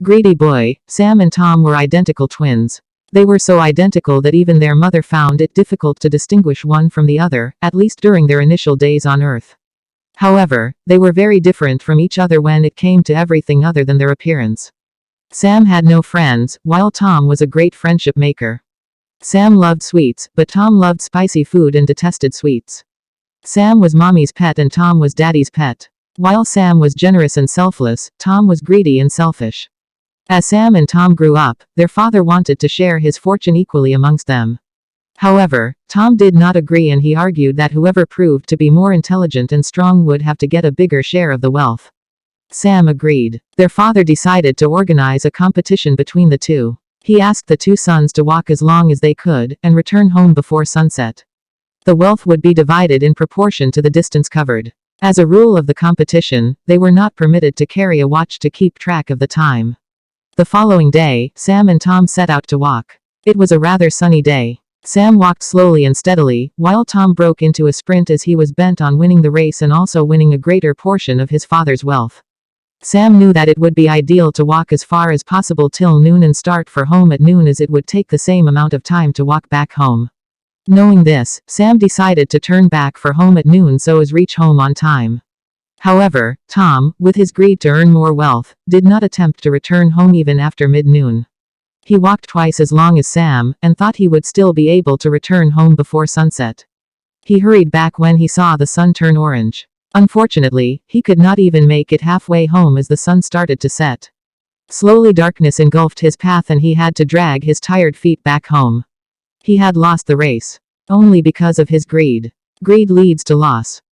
Greedy boy, Sam and Tom were identical twins. They were so identical that even their mother found it difficult to distinguish one from the other, at least during their initial days on Earth. However, they were very different from each other when it came to everything other than their appearance. Sam had no friends, while Tom was a great friendship maker. Sam loved sweets, but Tom loved spicy food and detested sweets. Sam was mommy's pet and Tom was daddy's pet. While Sam was generous and selfless, Tom was greedy and selfish. As Sam and Tom grew up, their father wanted to share his fortune equally amongst them. However, Tom did not agree and he argued that whoever proved to be more intelligent and strong would have to get a bigger share of the wealth. Sam agreed. Their father decided to organize a competition between the two. He asked the two sons to walk as long as they could, and return home before sunset. The wealth would be divided in proportion to the distance covered. As a rule of the competition, they were not permitted to carry a watch to keep track of the time. The following day, Sam and Tom set out to walk. It was a rather sunny day. Sam walked slowly and steadily, while Tom broke into a sprint as he was bent on winning the race and also winning a greater portion of his father's wealth. Sam knew that it would be ideal to walk as far as possible till noon and start for home at noon, as it would take the same amount of time to walk back home. Knowing this, Sam decided to turn back for home at noon so as reach home on time. However, Tom, with his greed to earn more wealth, did not attempt to return home even after mid-noon. He walked twice as long as Sam, and thought he would still be able to return home before sunset. He hurried back when he saw the sun turn orange. Unfortunately, he could not even make it halfway home as the sun started to set. Slowly darkness engulfed his path and he had to drag his tired feet back home. He had lost the race. Only because of his greed. Greed leads to loss.